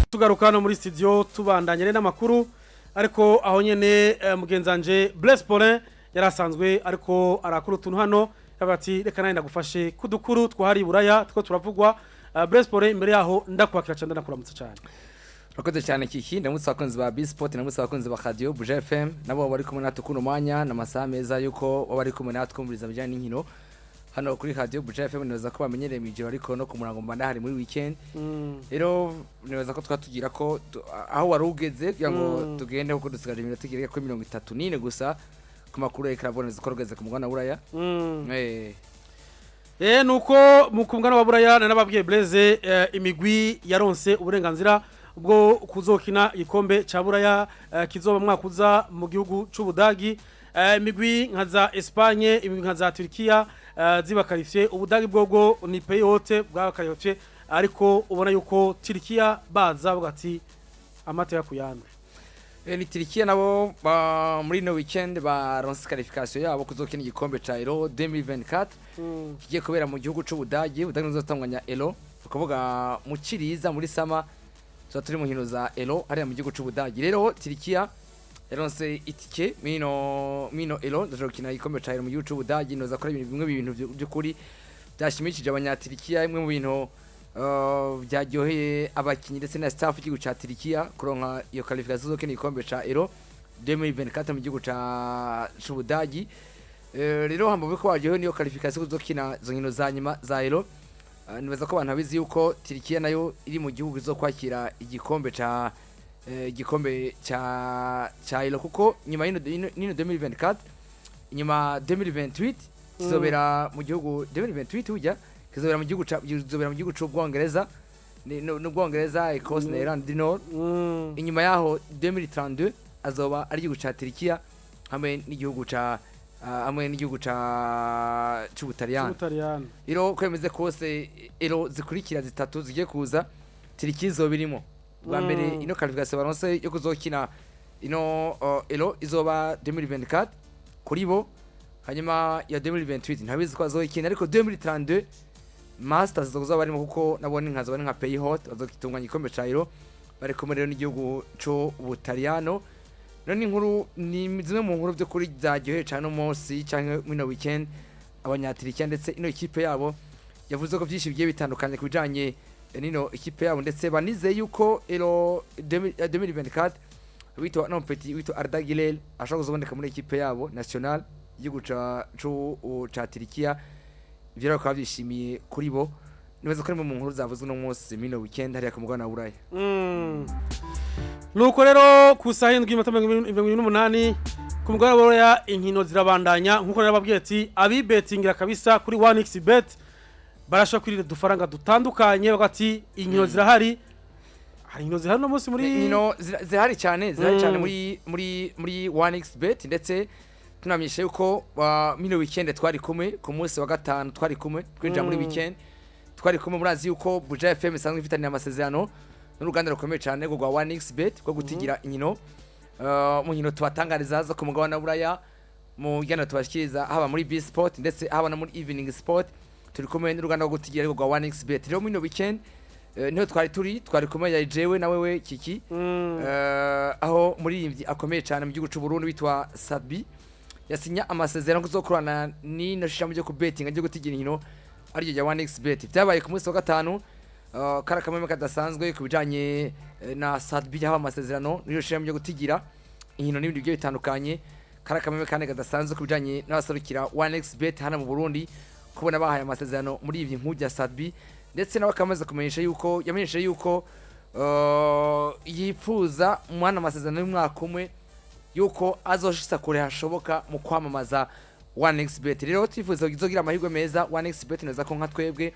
tugaruka no muri studio tubandanye n'amakuru ariko aho nyene mugenzanje Blaise Paulin yarasanzwe ariko arakuru tuntu hano yabati reka nari ndagufashe kudukuru twahari buraya two turavugwa Blaise Paulin imbere yaho ndakwakira cyane ndakuramutse cyane. Rakoze cyane KIKI ndamutse abakunzi ba B-Sport ndamutse abakunzi ba Radio Buja FM nabo bari kumwe natwe kuno mwanya n'amasaha meza yuko bari kumwe natwe kumviriza bijanye n'inkino hano kuri Radio Buja FM neza ko bamenyereye mijiro ariko no ku murango mbanda hari muri weekend rero neza ko twatugira ko aho warugeze kugira ngo tugende uko dusigaje iminota igere ko 34 gusa ku makuru y'ikravoneze ko rugeze ku mugana buraya nuko mu kumugana wa buraya nababwiye Blaise imigwi yaronse uburenganzira ubwo kuzokina igikombe ca buraya kizoba mwakuza mu gihugu c'Ubudagi imigwi nka za Espagne imigwi nka za Turkiya ziba qualifié Ubudagi bwogo ni pays haute bwa qualifié ariko ubona yuko Turkiya baza bugati amata ya kuyandwe ni Turkiya nabo muri no weekend baronse qualification yabo kuzokina igikombe ca Euro 2024 kigiye kubera mu gihugu c'Ubudagi Ubudagi uzotanganya Euro tukavuga mu Ciriza muri sama so turi mu hino za Euro ari mu gihugu c'Ubudagi rero Turkiya yaronse itike mino Euro ndazokina igikombe ca Euro mu gihugu c'Ubudagi noza kora ibintu by'ukuri byashimishije abanyaturikiya imwe mu bintu byaryoheye abakinyi ndetse na staff y'igihugu ca Turkiya kuronka iyo qualification zokina igikombe ca Euro 2024 mu gihugu c'Ubudagi rero hambo biko waryoheye niyo qualification zokina zo nkino za nyuma za Euro nibaza ko abantu babizi yuko Turkiya nayo iri mu gihugu zo kwakira igikombe ca Euro kuko nyuma y'ino 2024 nyuma 2028 kizobera mu gihugu 2028 ujya kizobera mu gihugu c'Ubwongereza n'Ubwongereza Ecosse na Ireland du Nord inyuma yaho 2032 azoba ari igihugu ca Turkiya hamwe n'igihugu c'Ubutaliyani iro kwemeze kose ero zikurikira zitatu zigiye kuza Turkiya izobirimo bwa mbere ino qualification baronse yo kuzokina ino Euro izoba 2024 kuri bo hanyuma ya 2028 ntabizi ko azokina ariko 2032 Masters zozoba barimo kuko nabone nkazo nka pays haute bazokitunganya igikombe ca Euro bari kumwe rero n'igihugu c'Ubutaliyano none inkuru ni zimwe mu nkuru byo kuri zaryoheye cyane umunsi cyangwa muri no weekend abanyatirikiya ndetse ino equipe yabo yavuze ko byinshi bigiye bitandukanye kubijanye nino equipe yabo ndetse banize yuko Euro 2024 wito Arda Güler ashaka kuzoboneka muri equipe yabo national igihugu ca Turkiya ivyo bakaba byishimiye kuri bo nibaza ko ari mu nkuru zavuzwe no munsi mino weekend hari akamugana na Buraya nuko rero ku saha 7:28 ku mugana wa Buraya inkino zirabandanya nkuko nababwiye ati abi bettingira kabisa kuri 1xbet barasha kwirira dufaranga dutandukanye bagati inkino zirahari hari inkino zihari no munsi muri inkino zihari cyane muri 1xbet ndetse tunamenyesha yuko mino weekend twari kumwe ku munsi wa gatanu twari kumwe twinjira muri weekend twari kumwe murazi yuko Buja FM isanzwe ifitanye amasezerano n'uruganda rukomeye cyane rwo 1xbet rwo gutigira inkino mu nkino tubatangariza zo ku mugabane wa Buraya mu gana tubashikiriza haba muri B-Sport ndetse haba no muri Evening Sport turi kumwe n'uruganda rwo gutigira rwo 1xbet rero mino weekend niho twari kumwe ya jewe na wewe KIKI aho muri imvyi akomeye cyane mu gihugu c'u Burundi bitwa Sabi yasinya amasezerano kuzokorana n'ino shishamo ryo ku betting ryo gutigira inkino ari ryo 1xbet byabaye ku munsi wa gatanu karakameme kadasanzwe kubijanye na Sabi yaha amasezerano n'ino shishamo ryo gutigira inkino n'ibindi bigiye bitandukanye karakameme kane kadasanzwe kubijanye n'abasarukira 1xbet hana mu Burundi kubona bahaye amasezerano muri ivyi nkuru ya Sabi ndetse n'abakamaze kumenyesha yuko yamenyesha yuko yifuza umwana amasezerano y'umwaka umwe yuko azoshitsa kure hashoboka mu kwamamaza 1xbet rero twifuza kuzogira amahirwe meza 1xbet neza ko nka twebwe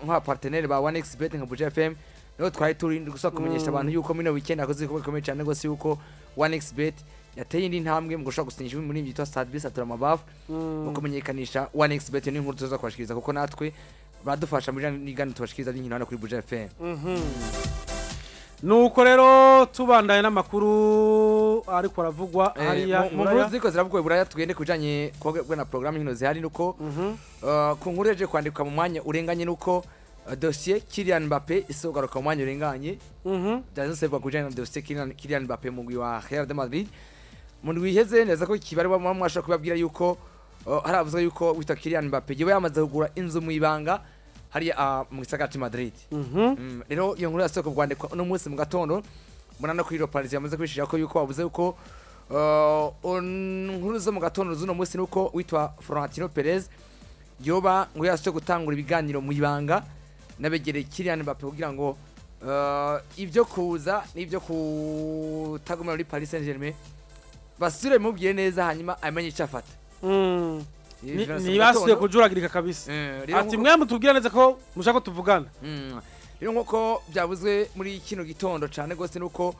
nka partenaire ba 1xbet nka Buja FM rero twari turi gusa kumenyesha abantu yuko mino weekend akoze komeye cyane gose yuko 1xbet yateye indi ntambwe mu gushaka gusinyisha muri imvi yitwa Stade Satura Mabavu mu kumenyekanisha 1xbet n'inkuru tuza kwashikiriza kuko natwe badufasha muri nigana tubashikiriza n'inkino hano kuri Buja FM nuko rero tubandaye n'amakuru ariko aravugwa hariya mu nkuru ziko ziravugwa Buraya tugende kujanye kwa na program hino zihari nuko ku nkuru yaje kwandikwa mu mwanya urenganye nuko dossier Kylian Mbappé isogaruka mu mwanya urenganye byazosebwa kujana na dossier Kylian Mbappé mu gwi wa Real de Madrid mu ndwiheze neza ko kibari mwashaka kubabwira yuko haravuzwe yuko wita Kylian Mbappé gibe yamaze kugura inzu mu ibanga hari mu gisagara cya Madrid rero iyo nkuru yasoko kwandikwa no munsi mu gatondo munana kuri Paulin yamaze kwishira ko yuko bavuze yuko nkuru zo mu gatondo zuno munsi nuko witwa Florentino Perez yoba ngo yasoko gutangura ibiganiro mu ibanga nabegereye Kylian Mbappé kugira ngo ibyo kuza n'ibyo kutagumira muri Paris Saint-Germain basure mubwiye neza hanyuma amenye icyo afata ni basuye kujuragirika kabisa ati mwe mutubwira neza ko mushaka tuvugana rero nkuko byavuzwe muri kino gitondo cyane gose nuko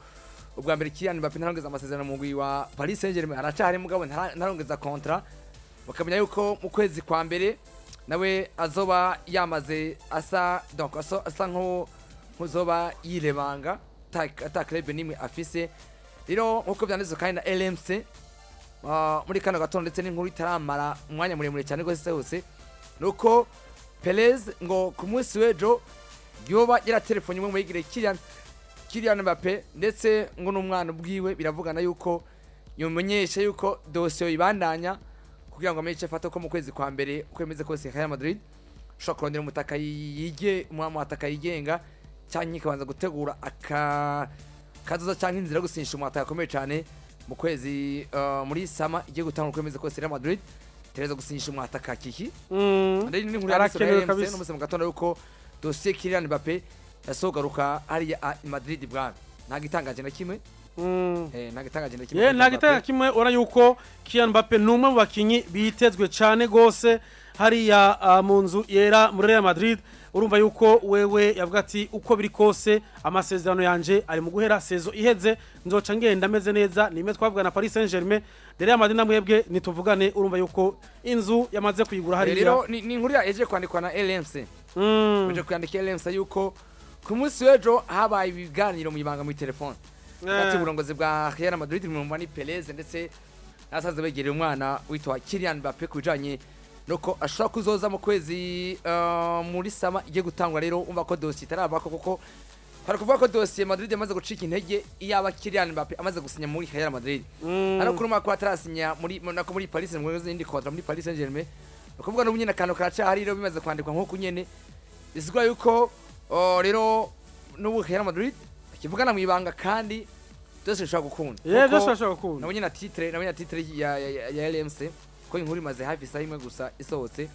ubwa mbere Kylian Mbappé ntarongeza amasezerano mu gwi wa Paris Saint-Germain aracari mugabo ntarongeza contrat bakamenya yuko mu kwezi kwa mbere nawe azoba yamaze asa donc asa nkuzoba yirebanga ta club nimwe afise rero nkuko byanditse kandi na LMC muri kano gatondo ndetse n'inkuru itaramara umwanya muremure cyane gose hose nuko Perez ngo ku munsi w'ejo yoba yaratelefone imwe muyigire Kylian Mbappé ndetse ngo n'umwana ubwiwe biravugana yuko yumenyesha yuko dossier ibandanya kugira ngo amenye fata ko mu kwezi kwa mbere kwemeze kose Real Madrid shaka kurondera umutaka yigenga cyangwa ikabanza gutegura kazoza cyangwa inzira gusinyisha umutaka akomeye cyane mu kwezi muri sama igiye gutanga kwemeze kose Real Madrid tereza gusinyisha umutaka KIKI ndari ni nkuru yarakenewe kabisa no mu gatondo yuko dossier Kylian Mbappé yasogaruka hariya Madrid bwana ntagitangaje na kimwe nagitangaje na kimwe nagitangaje kimwe ora yuko Kylian Mbappé numwe mu bakinyi bitezwe cyane gose hariya mu nzu yera muri Real Madrid urumva yuko wewe yavuga ati uko biri kose amasezerano yanje ari mu guhera sezo iheze nzoca ngenda meze neza nime twavuga na Paris Saint-Germain Real Madrid namwebwe nituvugane urumva yuko inzu yamaze kuyigura hariya rero ni inkuru yaje kwandikwa na LMC uje kwandika LMC yuko ku munsi w'ejo habaye ibiganiro mu ibanga mu telefone ati uburongozi bwa Real Madrid mu mwani Perez ndetse nasaze begereye umwana witwa Kylian Mbappé kujanye nuko ashaka kuzoza mu kwezi muri sama igiye gutangwa rero umva ko dossier itarabako kuko hari kuvuga ko dossier Madrid yamaze gucika intege iyaba Kylian Mbappé amaze gusinya muri Real Madrid ariko kuruma ko atarasinya muri Paris n'indi contrat muri Paris Saint-Germain ukuvuga no nyine kano karaca hari rero bimaze kwandikwa nko kunyene bizigwa yuko rero n'ubu Real Madrid kivugana mu ibanga kandi byose bishobora gukunda byose bishobora gukunda nabonye na titre ya LMC ko inkuru imaze hafi isaha imwe gusa isohotse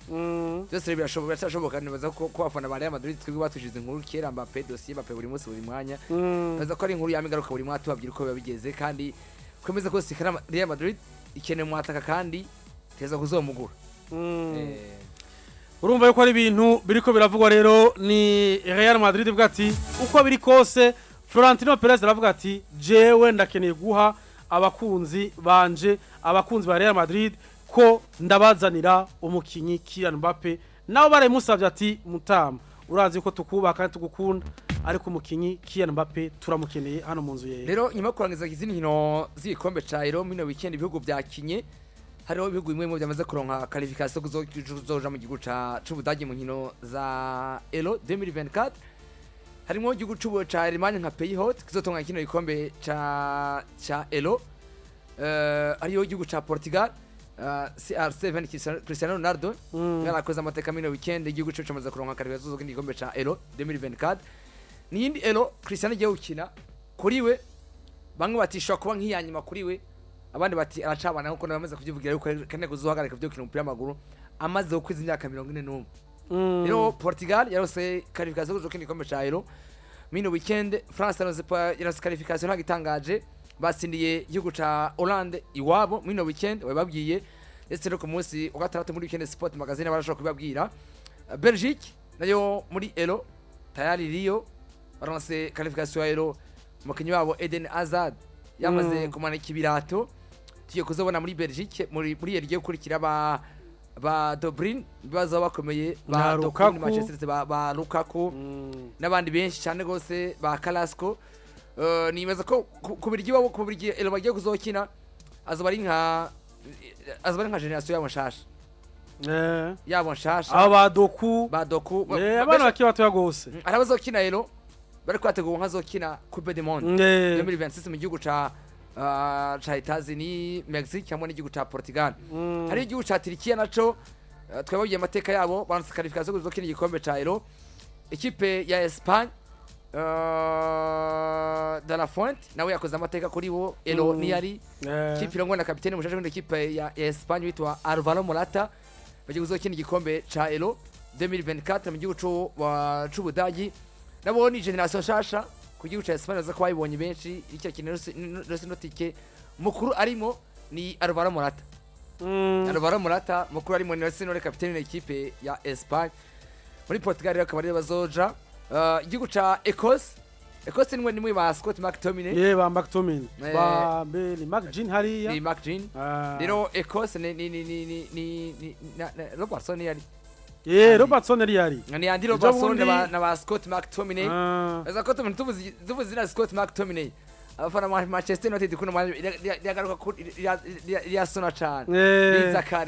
byose birashoboka nibaza ko abafana ba Real Madrid twebwe batushize inkuru kera Mbappé dossier Mbappé buri munsi buri mwanya baza ko ari inkuru yamigaruka buri mwaka tubabwira uko babigeze kandi kwemeza ko Real Madrid ikeneye mwataka kandi teza kuzomugura urumva yuko ari ibintu biriko biravugwa rero ni Real Madrid bwa ati uko biri kose Florentino Perez aravuga ati jewe ndakeneye guha abakunzi banje abakunzi ba Real Madrid ko ndabazanira umukinyi Kylian Mbappé nabo baramusavye ati mutama urazi ko tukubaka kandi tugukunda ariko umukinyi Kylian Mbappé turamukeneye hano mu nzu ye rero nyuma kurangiza izindi nkino z'igikombe ca Euro mino weekend ibihugu byakinye hariho ibihugu bimwe mu byamaze kuronka qualification kuzoja mu gihugu c'Ubudagi mu nkino za Euro 2024 harimo igihugu ca Allemagne nka Pays Hot kizotonga kino gikombe ca Euro hariho igihugu ca Portugal CR7 Cristiano Ronaldo yarakoze amateka mino weekend igihugu cyo cyamaze kuronka qualification zo gikombe ca Euro 2024 niyindi Euro Cristiano agiye gukina kuri we bamwe batishwa kuba nk'iyanyuma kuri we abandi bati aracabana nkuko nabamaze kubivugira yuko kane kuzohagarika byo kina umupira w'amaguru amaze ukwiza imyaka 41 rero Portugal yarose qualification zo gikombe ca Euro mino weekend France yarose qualification ntagitangaje basindiye igihugu ca Hollande iwabo mino weekend bababwiye ndetse no ku munsi wa gatandatu muri weekend sport magazine barashobora kubabwira Belgique nayo muri Euro tayari Rio baronse qualification ya Euro umukinyi wabo Eden Hazard yamaze kumanika ibirato tugiye kuzobona muri Belgique muri rigiye kurikira ba Dobrin bazo bakomeye ba Lukaku Manchester ba Lukaku nabandi benshi cyane gose ba Carrasco nibaza ko kubirigi wabo kubirigi Euro bagiye kuzokina azoba ari nka generation y'amashasha yabo nshasha abadoku abana bakiye batoya gose arabazokina rero bari kwategura nkazokina Coupe du Monde 2026 mu gihugu ca États-Unis, Mexique hamwe n'igihugu ca Portugal. Hari igihugu ca Turkiya naco twababwiye amateka yabo banse qualification kuzokina igikombe ca Euro. Equipe ya Espagne de la Fuente nawe yakoze amateka kuri bo Euro ni yari equipe irangwa na kapiteni mushaje muri equipe ya Espagne witwa Alvaro Morata bagiye kuzokina igikombe ca Euro 2024 mu gihugu c'Ubudagi. Nabo ni generation shasha ku gihugu ca Espagne za kwayibonye benshi icyo kintu notike mukuru arimo ni Alvaro Morata. Alvaro Morata mukuru arimo ni Senore kapiteni na equipe ya Espagne. Muri Portugal rero akaba ari bazoja igihugu ca Ecosse nimwe nimwe ba Scott McTominay ba McTominay ba Beli McGinn hariya ni McGinn rero Ecosse ni Robertson yari Robertson yari ni Andy Robertson na ba Scott McTominay Scott tuvuze na Scott McTominay abafana Manchester United kuno yagaruka ya sona cyane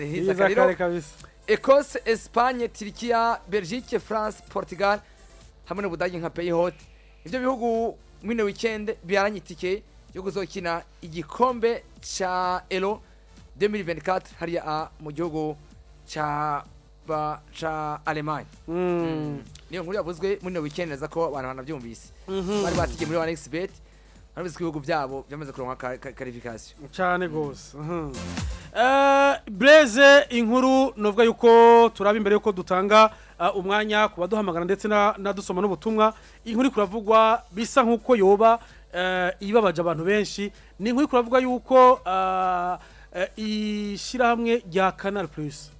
Hizakare kabisa Ecosse, Espagne, Turkiya, Belgique, France, Portugal hamwe n'Ubudagi nka pays hot. Ivyo bihugu mwino weekend byaranye itike yo kuzokina igikombe ca Euro 2024 hariya mu gihugu ca Allemagne. Niyo nkuru yavuzwe mwino weekend neza ko abantu banavyumvise. Bari batigiye muri 1xbet. Arabizwe ibihugu byabo byamaze kuronka qualification. Cyane gose. Blaze inkuru novuga yuko turaba imbere yuko dutanga umwanya kubaduhamagara ndetse na dusoma n'ubutumwa inkuru kuravugwa bisa nkuko yoba ibabaje abantu benshi ni inkuru kuravugwa yuko ishira hamwe rya Canal Plus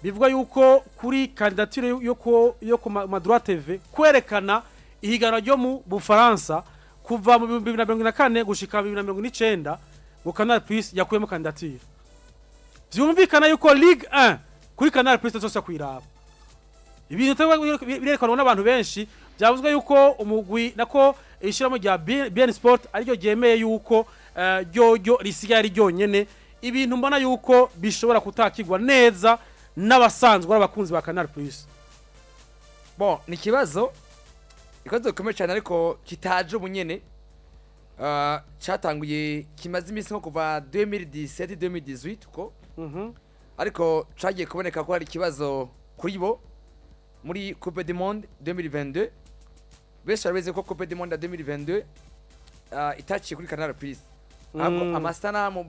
bivuga yuko kuri candidature yo ku Madura TV kwerekana ihigano ryo mu Bufaransa kuva mu 2024 gushika 2029 ngo Canal Plus yakuyemo candidature vyumvikana yuko Ligue 1 kuri Canal Plus zose kwiraba ibintu birekanwa n'abantu benshi byavuzwe yuko umugwi nako ishiramo rya BN Sport ariko ryemeye yuko ryo risigaye ari ryonyene ibintu mbona yuko bishobora kutakirwa neza n'abasanzwe abakunzi ba Canal Plus. Bon ni kibazo gikomeye cyane ariko kitaje ubunyene cyatanguye kimaze iminsi nko kuva 2017 2018 ko ariko cagiye kuboneka ko hari kibazo kuri bo muri Coupe du Monde 2022 besha rabeze ko Coupe du Monde 2022 itaciye kuri Canal Plus ahubwo amasanamu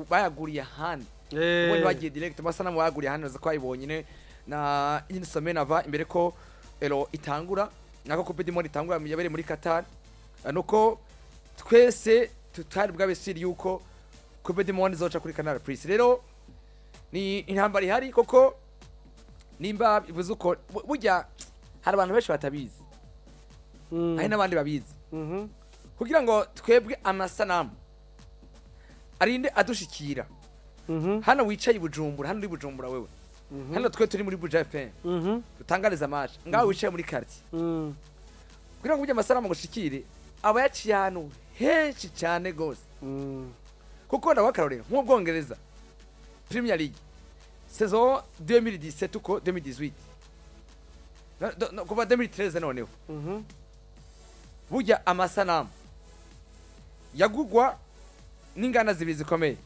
bayaguriye handi ubundi bagiye direct amasanamu bayaguriye handi ko ayibonye na insome nava imbere ko Euro itangura nako Coupe du Monde itangura yabere muri Qatar nuko twese tutari bwabesiri yuko Coupe du Monde zoca kuri Canal Plus rero ni intambara ihari koko nimba bivuze uko burya hari abantu benshi batabizi hari n'abandi babizi kugira ngo twebwe amasanamu arinde adushikira hano wicaye Bujumbura hano uri Bujumbura wewe hano twe turi muri Buja FM dutangariza match ngaho wicaye muri quartier kugira ngo burya amasanamu gushikire aba yaciye hano henshi cyane gose kuko ndawakarorera nk'ubwongereza Premier League saison 2017 uko 2018 kuva 2013 noneho burya amasanamu yagugwa n'ingana zibiri zikomeye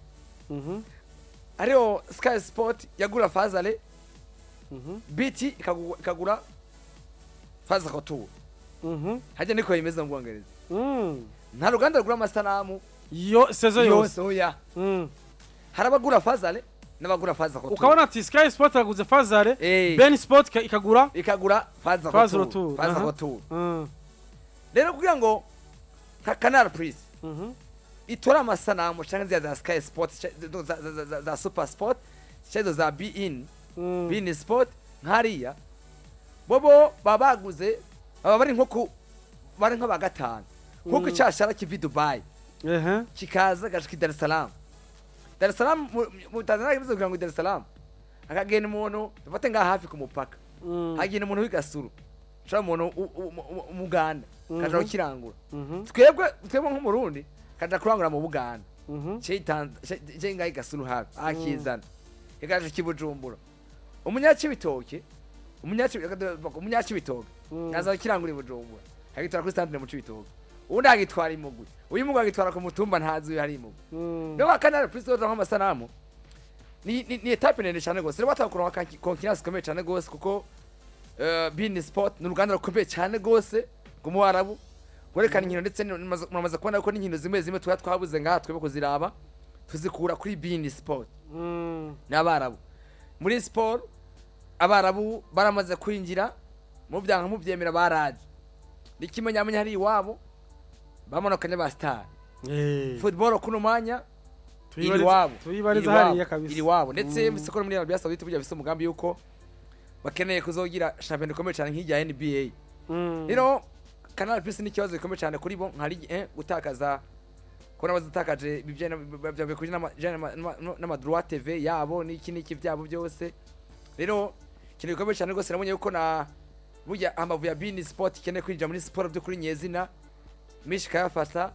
ariyo Sky Sport yagura Fazale BT ikagura Faza Retour hajya niko yimeze mu Bwongereza nta ruganda rugura amasanamu yo saison yose oya harabagura Fazale n'abagura Faza Retour ukabona ati Sky Sport yaguze Fazale Ben Sport ikagura Faza Retour rero kugira ngo Canal Plus itora amasanamu cyangwa za Sky Sport za Super Sport cyangwa za BN Sport nkariya bobo babaguze aba bari nko bagatanu nkuko cyashara kivi Dubai kikaza gashiki Dar es Salaam mu Tanzania bivuze kugira ngo Dar es Salaam akagenda umuntu bafate nga hafi ku mupaka hagenda umuntu w'igasuru cyangwa umuntu umuganda kaje kirangura twebwe nk'umurundi kaje kurangura mu Buganda cyenga igasuru hafi akizana igaje kibujumbura umunyacibitoke naza kirangura Bujumbura agitwara kuri stand mu cibitoke undi agitwara imugwi uyu mugwi agitwara ku mutumba ntazi hari imugwi no Canal Plus zo nk'amasanamu ni etape nene cyane gose rero batakura konkiransi komeye cyane gose kuko Bein Sport ni uruganda rukomeye cyane gose mu Arabu werekana inkino ndetse muramaze kubona ko n'inkino zimwe twabuze ngaha twebe kuziraba tuzikura kuri Bein Sport n'abarabu muri sport abarabu baramaze kwinjira mu byanka mu byemera baraje nikimenyamenya hari iwabo bamonokanye ba star football kuno manya tuyibariza hariya kabisa iri wabo ndetse misoko muri Arabia Saudite bujya bise umugambi yuko bakeneye kuzogira champion ikomeye cyane nk'ijya NBA rero Canal Plus ni kibazo gikomeye cyane kuri bo nkari gutakaza ko nabazitakaje bivye kuri n'ama droit TV yabo n'iki byabo byose rero kintu gikomeye cyane gose nabonye yuko na burya amavu ya Bein Sport keneye kwinjira muri sport byo kuri nyezina mishika yafata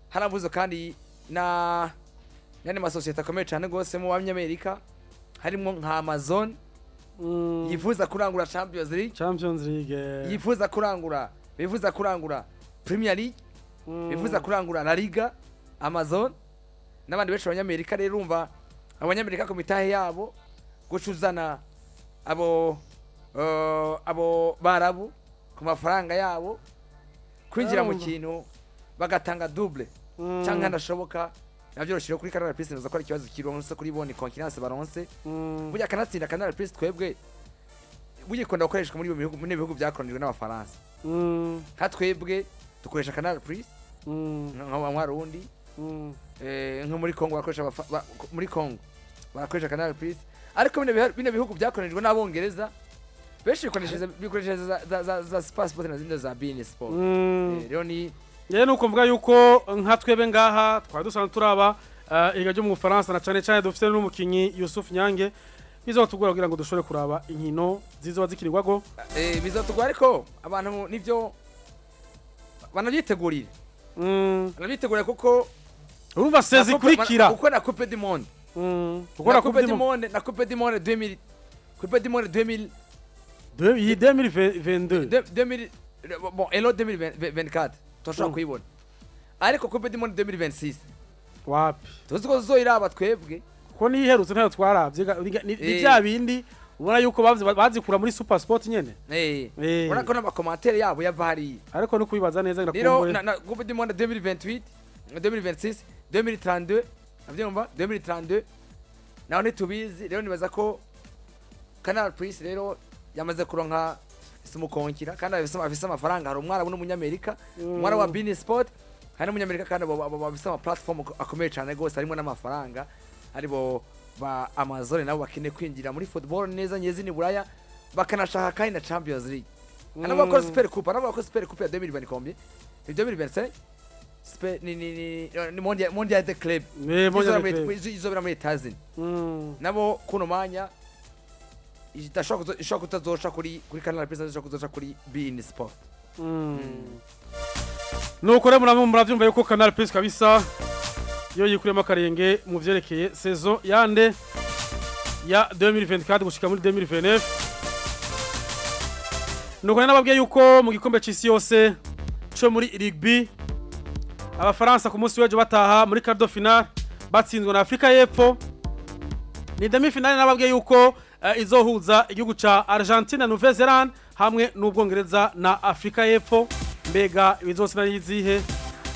harabuzo kandi na yani masosiyete akomeye cyane gose mu Amerika harimo nka Amazon yifuza kurangura Champions League yifuza kurangura Premier League bifuza kurangura La Liga Amazon n'abandi benshi abanyamerika rero urumva abanyamerika ku mitahe yabo gucuzana abo barabu ku mafaranga yabo kwinjira mu kintu bagatanga double cyangwa ndashoboka navyo roshiro kuri Canal Plus nazo ko ari kibazo kironse kuri bone konkiransi baronse burya kanatsinda Canal Plus twebwe bugikonda gukoreshwa muri bihugu byakoronijwe n'abafaransa ha twebwe dukoresha Canal Plus nk'abarundi nko muri Congo bakoresha muri Congo barakoresha Canal Plus ariko bine bihugu byakoronijwe n'abongereza benshi bikoresheje za Sport na zindi za Bein Sport rero ni nuko mvuga yuko nka twebe ngaha twari dusanzwe turaba iga ryo mu Faransa na cyane dufite n'umukinyi Yusuf Nyange bizotugura kugira ngo dushore kuraba inkino zizoba zikirirwago bizotugwa ariko abantu nivyo banavyitegurira banavyitegurira kuko urumva sezi kurikira uko na Coupe du Monde uko na Coupe du Monde na Coupe du Monde 2000 Coupe du Monde 2022 bon elo 2024 toshaka kuyibona ariko Coupe du Monde 2026 wapi tuziko zoiraba twebwe ko niherutse ntayo twaravye ni bya bindi ubona yuko bazikura muri Super Sport nyene ubona ko n'ama commentaire yabo yavari ariko no kubibaza neza ndakumbure na Coupe du Monde 2028 2026 2032 avyumva 2032 naho nitubizi rero nibaza ko Canal Plus rero yamaze kuronka sumukonkira kandi afise amafaranga hari umwara n'umunyamerika umwara wa Bein Sport hari n'umunyamerika kandi babise ama platform akomeye cyane gose harimo n'amafaranga aribo ba Amazon nabo bakine kwinjira muri football neza nyezini buraya bakanashaka kandi na Champions League anabo ko Super Coupe ya 2020 combien 2025 ni mondial de club izobera muri Tazin nabo kuno manya ishaka kutazosha kuri Canal Plus ishaka kuzosha kuri Bein Sport nuko rero muravyumva yuko Canal Plus kabisa yo yikurema karenge mu vyerekeye saison yande ya 2024 gushika muri 2029 nuko nababwiye yuko mu gikombe cy'isi yose cyo muri rugby abafaransa ku munsi w'ejo bataha muri quart de finale batsinzwe na Afrika y'Epfo ni demi finale nababwiye yuko izohuza igihugu ca Argentina na Nouvelle-Zélande hamwe n'Ubwongereza na Afrika y'Epfo mbega bizose nayizihe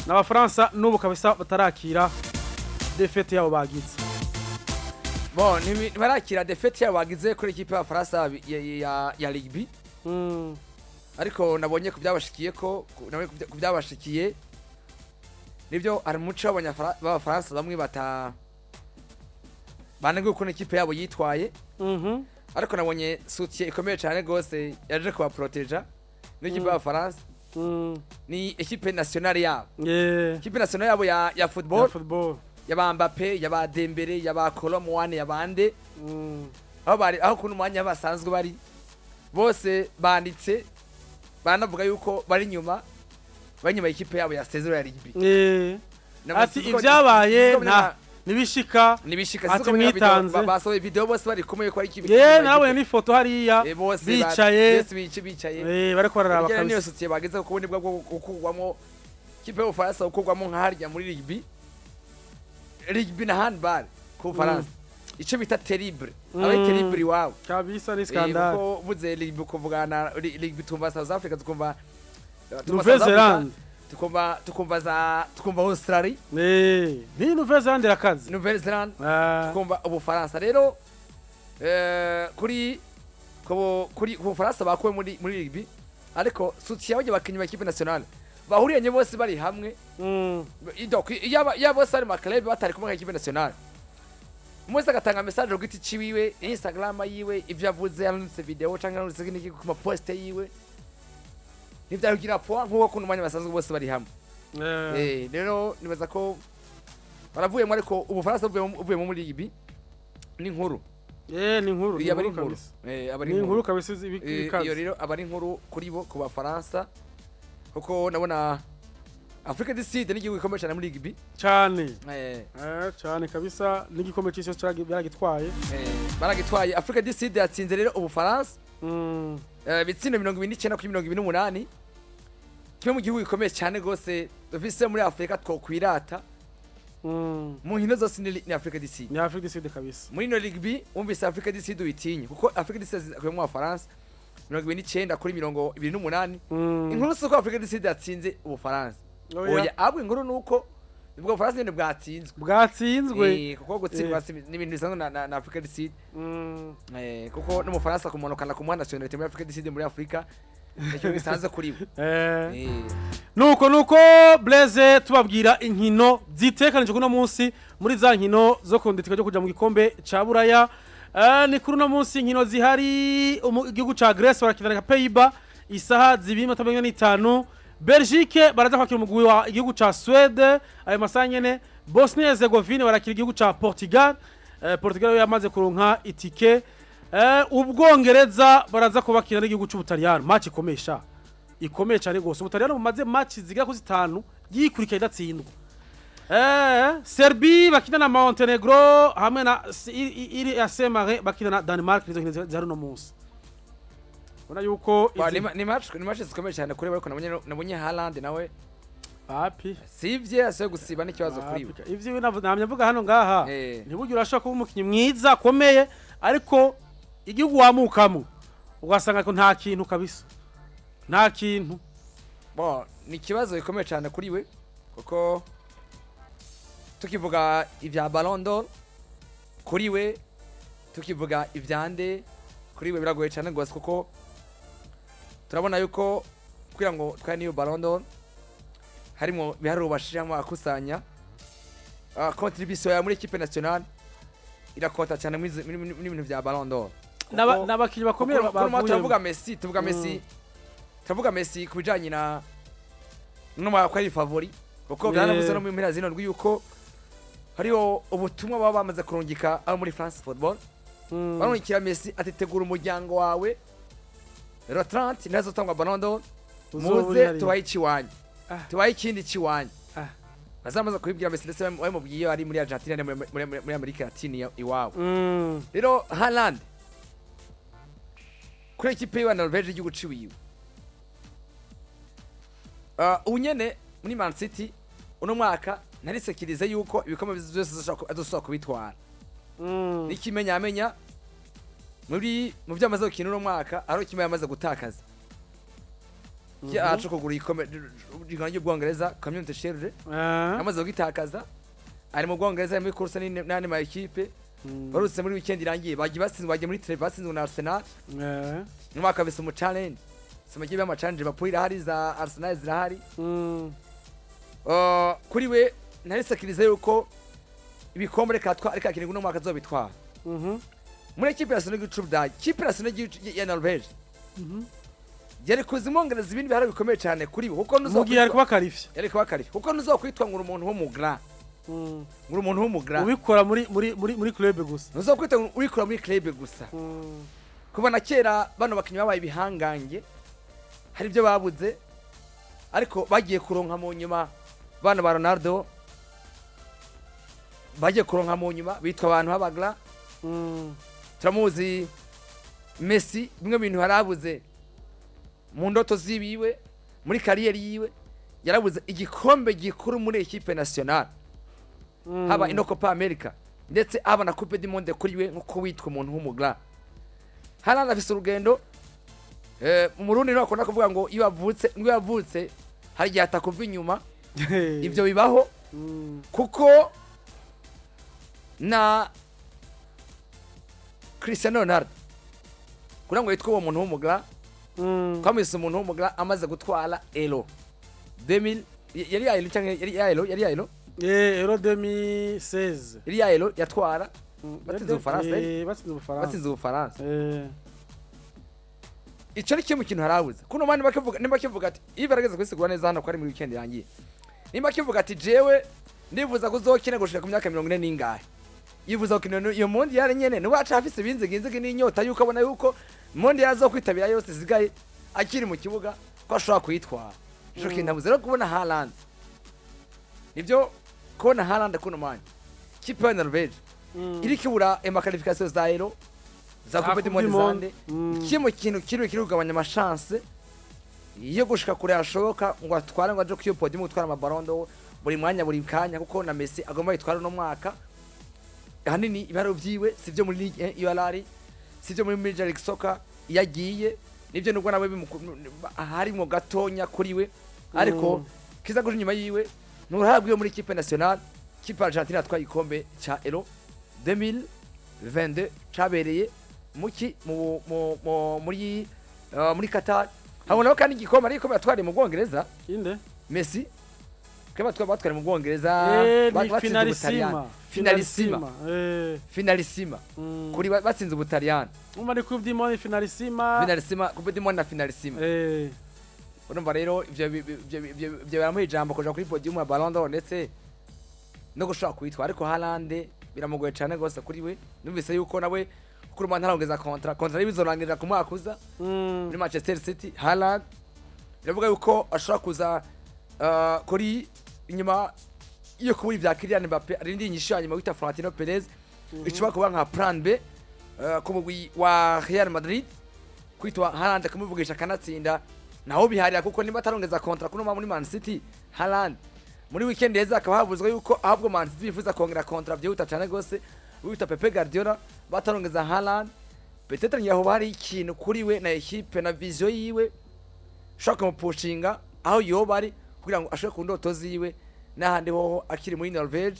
n'abafaransa n'ubu kabisa batarakira defete yabo bagize bon barakira defete yabo bagize kuri equipe ya Faransa ya rugby ariko nabonye kubyabashikiye ko kubyabashikiye nibyo ari muco abanyafransa bamwe banangiye ukuntu equipe yabo yitwaye ariko nabonye soutien ikomeye cyane gose yaje kuba proteger n'ikipe ya France ni equipe nationale yabo equipe nationale yabo ya football yaba Mbappé yaba Dembélé yaba Colomboane yabande aho kuntu mwanya basanzwe bari bose banditse banavuga yuko bari nyuma equipe yabo ya saison ya rugby ati ibyabaye nibishika ati mwitanze basohoye video bose bari kumwe ko ari kibi nawe ni foto hariya bicaye bariko bararaba kabisa niyo sutiye bageze ku bundi bwo gukugwamo kipe y'Ufaransa ukugwamo nka harya muri rugby na handball ku Faransa ico bita terrible abaye terrible wao kabisa ni scandale ko buze rugby kuvugana rugby tumva South Africa tukumva Nouvelle-Zélande tukumva Australia ni Nouvelle-Zélande rakazi Nouvelle-Zélande tukumva Ubufaransa rero kuri Ubufaransa bakuwe muri rugby ariko soutien baje bakinyi ba equipe nationale bahuriyanye bose bari hamwe ya bose ari maclub batari kumwe equipe nationale mwese agatanga message rugiti ciwiwe Instagram yiwe ivyo yavuze yanutse video canke yanutse kiniki ku post yiwe nivyarugira point nkuko kuno mwanya basanzwe bose bari hamwe rero nibaza ko baravuye mu ariko Ubufaransa uvuye mu muri rugby ni nkuru ni nkuru abari nkuru abari nkuru kabisa ibikaze iyo rero abari nkuru kuri bo ku Bafaransa kuko nabona Africa du Sud n'igihugu gikomeye cyane muri rugby cyane cyane kabisa n'igikomeye cy'isi baragitwaye Africa du Sud yatsinze rero Ubufaransa bitsindo 29 kuri 28 kimwe mu gihugu gikomeye cyane gose bafise muri Afrika twokwirata mu nkino zose ni Africa du Sud ni Africa du Sud kabisa muri no rugby umvise Africa du Sud ubitinye kuko Africa du Sud akwiye mu Faransa 29 kuri 28 inkuru suko Africa du Sud yatsinze Ubufaransa oya abwe inkuru nuko ubwo Faransa nyene bwatsinzwe kuko gutsindwa n'ibintu bisanzwe na Africa du Sud kuko no mu Faransa kumonokana ku mwana nationalité muri Africa du Sud muri Afrika nicyo bisanzwe kuri nuko Blaise tubabwira inkino zitekanije kuno munsi muri za nkino zo konditika cyo kuja mu gikombe ca Buraya ni kuri no munsi inkino zihari igihugu ca Greece barakina na Pays-Bas isaha 2:45 Belgique baraza kwakira umugwi wa igihugu ca Swede ayo masanyene Bosnia Herzegovina barakira igihugu ca Portugal Portugal yamaze kuronka itike Ubwongereza baraza kubakira n'igihugu cy'Ubutaliyano match ikomeye cyane gose Ubutaliyano bumaze match ziga ku 5 yikurikira idatsindwa Serbia bakina na Montenegro hamwe na iri asemare bakina na Denmark nizo nkino za runo munsi Bona yuko ni match zikomeye cyane kuri bariko nabonye Haaland nawe api sivye ase gusiba n'ikibazo kuri we ivyo namye mvuga hano ngaha ntibugira urashaka kuba umukinyi mwiza komeye ariko igihugu wamukamo ugasanga ko nta kintu kabisa nta kintu ni kibazo gikomeye cyane kuri we kuko tukivuga ivya Ballon d'Or kuri we tukivuga ivyande kuri we biragoye cyane gose kuko turabona yuko kugira ngo twari niyo Ballon d'Or harimo biharuro bashiramo akusanya contribution ya muri equipe nationale irakota cyane muri ibintu bya Ballon d'Or n'abakinyi bakomeye bavuye tuvuga Messi kubijanye na numa ko ari favori kuko byanavuze no mu mpera zino rw'uko hariho ubutumwa baba bamaze kurungika abo muri France Football barungikira Messi atitegura umuryango wawe rero 30 nazo tangwa Ballon d'Or muze tubaye ciwanya tubaye ikindi ciwanya bazamaze kubibwira Messi ndetse bamubwiye ari muri Argentina muri Amerika Latine iwabo rero Haaland kuri equipe ya Norvège igihugu ciwiwe unyene muri Man City uno mwaka narisekirize yuko ibikombe byose azoshoka kubitwara nikimenyamenya mu byamaze gukina uno mwaka ari kimwe yamaze gutakaza yacu kugura ikombe y'Ubwongereza y'Ubwongereza Community Shield amaze gutakaza ari mu Bwongereza muri course n'andi ma equipe barutse muri weekend irangiye bagiye muri trip batsinzwe na Arsenal mwaka bise mu challenge samagiye ama challenge bapurira hari za Arsenal zirahari kuri we narisekirize yuko ibikombe reka kintu no mwaka zobitwara muri equipe ya Senegal Trubdage equipe ya Senegal ya Norvège yari kuzimongereza ibindi bihara bikomeye cyane kuri bo kuko yari kuba karifye kuko nuzokwitwa ngo umuntu w'umugra umuntu w'umugra ubikora muri club gusa nuzokwitwa ubikora muri club gusa kubana kera bano bakinyi babaye ibihangange hari ibyo babuze ariko bagiye kuronka mu nyuma bana ba Ronaldo bagiye kuronka mu nyuma bitwa abantu b'abagla turamuzi Messi bimwe bintu harabuze mu ndoto zibiwe muri kariyeri yiwe yarabuze igikombe gikuru muri equipe nationale haba ino Copa America ndetse aba na Coupe du Monde kuri we nko witwa umuntu w'umugla Haaland afise urugendo mu Burundi no akunda kuvuga ngo iyo yavutse hari igihe atakuva inyuma ibyo bibaho kuko na Cristiano Ronaldo kugira ngo yitwe uwo muntu w'umugla kwamwise umuntu w'umugla amaze gutwara Euro 2000 yari ya Euro cyangwa yari ya Euro Euro 2016 yari ya Euro yatwara batsinze Ubufaransa ico ari kimwe kintu harabuze kuno mani bakivuga ati iverageze kwisigura neza hano ko ari muri weekend yangiye nimba kivuga ati jewe ndivuza kuzokina gushika ku myaka 40 n'ingahe yivuza ko iyo mondi yari nyene no baca afise binziginzige n'inyota yuko abona yuko mondi yazo kwitabira yose zigaye akiri mu kibuga ko ashobora kwitwara ico kintu rero kubona Haaland nibyo kubona Haaland kuno mani kipe ya Norvege iri kibura qualification za Euro za Coupe du Monde zande kimwe kintu kiri kugabanya amachance iyo gushika kure yashoboka ngo atware ngo aje ku podium gutwara amabaron d'Or buri mwanya buri kanya kuko na Messi agomba yitwara no mwaka hanini ibaro byiwe sivyo muri Ligue 1 URL sivyo muri Major League Soccer yagiye nibyo nubwo nawe hari mu gatonya kuri we ariko kiza guje nyuma yiwe nurahabwiye muri equipe nationale kipe Argentina atwaye ikombe cha Euro 2022 cabereye muri Qatar habona kandi igikombe ariko batware mu Bwongereza inde Messi kaba batware mu Bwongereza finalissima kuri batsinze Ubutaliyani umari Coupe du Monde finalissima Coupe du Monde na finalissima urumva rero ivyo baramuha ijambo kuja kuri podium ya Ballon d'Or ndetse no gushaka kwitwa ariko Haaland biramugoye cyane gose kuri we numvise yuko nawe kuri umwana arongeza kontra y'ibizorangirira ku mwaka uza muri Manchester City Haaland biravuga yuko ashobora kuza kuri inyuma iyo kuburi vya Kylian Mbappe arindi inyisha nyuma wita Florentino Perez icuba kuba nka plan B ku mugwi wa Real Madrid kwitwa Haaland kumuvugisha kanatsinda naho biharira kuko niba atarongeza kontra kuno muri Man City Haaland muri weekend yeza akaba havuzwe yuko ahubwo Man City bifuza kongera kontra byihuta cyane gose wita Pepe Guardiola batarongeza Haaland peut-être nyaho bari ikintu kuri we na equipe na vision yiwe shaka mu pushinga aho yo bari kugira ngo ashobore ku ndoto ziwe n'ahandi ho akiri muri Norvege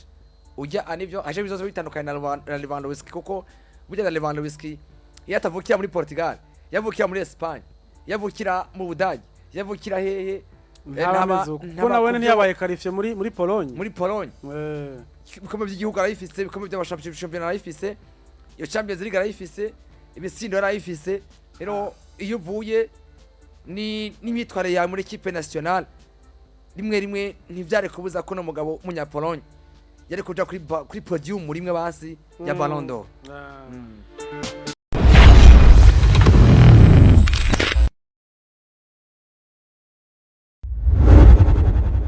ujya anivyo aje bizozo bitandukanye na Lewandowski kuko burya na Lewandowski yatavukira muri Portugal yavukira muri Espagne yavukira mu Budage yavukira hehe kuko nawe ntiyabaye qualifié muri Pologne bikombe by'igihugu arayifise bikombe by'abashampion arayifise iyo Champions League arayifise ibisindo arayifise rero iyo uvuye ni imyitware ya muri equipe nationale rimwe ntivyare kubuza ko no mugabo munya Pologne yari kuja kuri podium rimwe basi ya Ballon d'Or